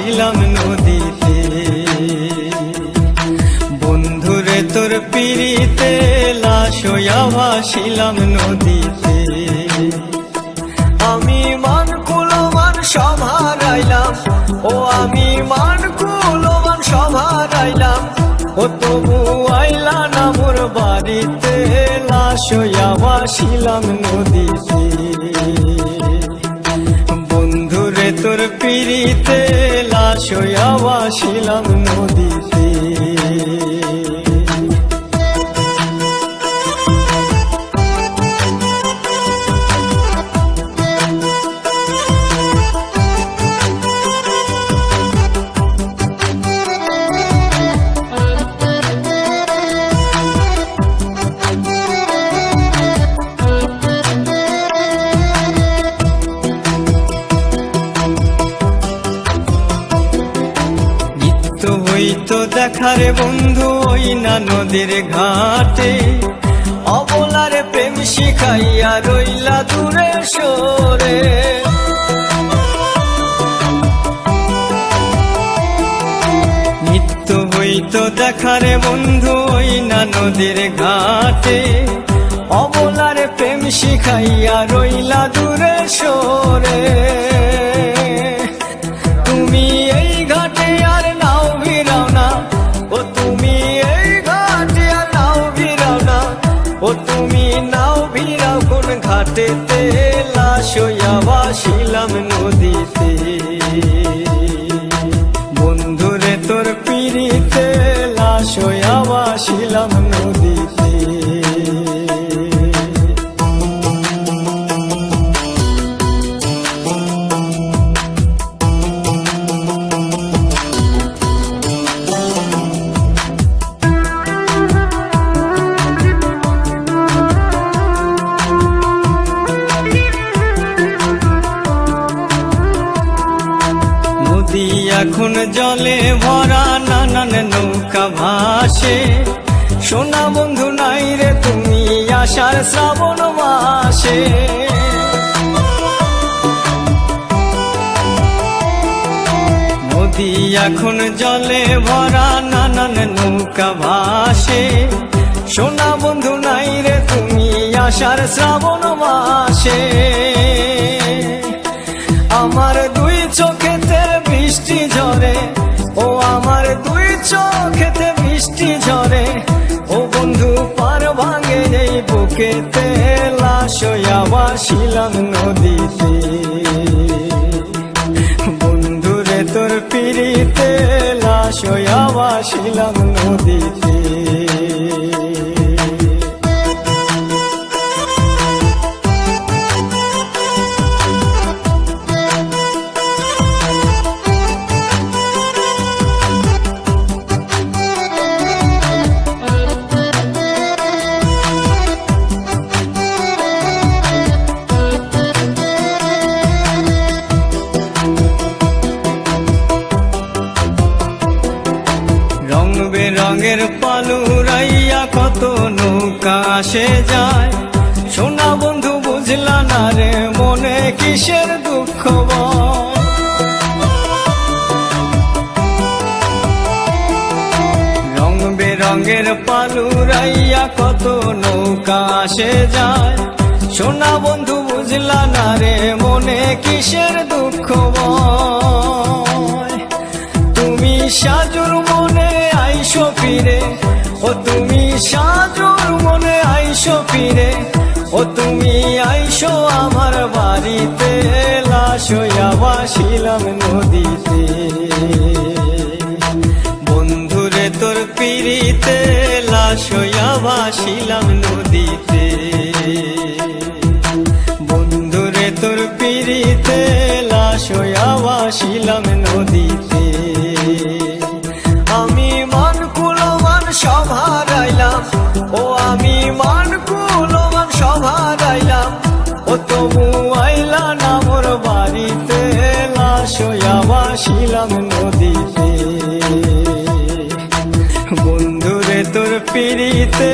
ভাসিলাম নদীতে। বন্ধুরে তোর পিড়িতে লাশ হইয়া ভাসিলাম নদীতে। আমি মান কুলমান সব হারাইলাম, ও আমি মান কুলমান সব হারাইলাম, ও তবু আইলা না মোর বাড়িতে, লাশ হইয়া ভাসিলাম নদীতে। বন্ধুরে তোর পিড়িতে লাশ হইয়া ভাসিলাম নদীতে। হইতো দেখারে বন্ধু ওই না নদীর ঘাটে, অবলার প্রেম শিখাইয়া রইলা দূরে সরে। নিত্য হইতো দেখারে বন্ধু ওই না নদীর ঘাটে, অবলার প্রেম শিখাইয়া রইলা দূরে সরে। তুমি এই ঘাটে আর নাও ভিড়াও না, ও তুমি এই ঘাটে আর নাও ভিড়াও না, ও তুমি নাও ভিড়াও কোন ঘাটেতে, লাশ হইয়া ভাসিলাম নদীতে। বন্ধুরে তোর পিড়িতে লাশ হইয়া ভাসিলাম নদীতে। নদী এখন জলে ভরা, নানান নৌকা ভাসে, সোনা বন্ধু নাই রে তুমি আষাঢ় শ্রাবণ মাসে। নদী এখন জলে ভরা, নানান নৌকা ভাসে, সোনা বন্ধু নাই রে তুমি আষাঢ় শ্রাবণ মাসে। আমার দুই চোখেতে বৃষ্টি ঝরে, ও আমার দুই চোখেতে বৃষ্টি ঝরে, ও বন্ধু পার ভাঙে এই বুকেতে, লাশ হইয়া ভাসিলাম নদীতে। বন্ধুরে তোর পিড়িতে লাশ হইয়া ভাসিলাম নদীতে। রঙের পালুরাইয়া কত নৌকা আসে যায়, সোনা বন্ধু বুঝলা না রে মনে কিসের দুঃখ বল। রং বেরঙের পালুরাইয়া কত নৌকা আসে যায়, সোনা বন্ধু বুঝলা না রে মনে কিসের দুঃখ বল। তুমি সাজুর মনে আইসো ফিরে, ও তুমি সাজুর মনে আইসো ফিরে, ও তুমি আইসো আমার বাড়িতে, লাশ হইয়া ভাসিলাম নদীতে। বন্ধুরে তোর পিড়িতে লাশ হইয়া ভাসিলাম নদীতে। বন্ধুরে তোর পিড়িতে লাশ হইয়া ভাসিলাম নদীতে। আমি মান কুলমান সব হারাইলাম, ও আমি মান কুলমান সব হারাইলাম, ও তবু আইলা না মোর বাড়িতে, লাশ হইয়া ভাসিলাম নদীতে। বন্ধুরে তোর পিড়িতে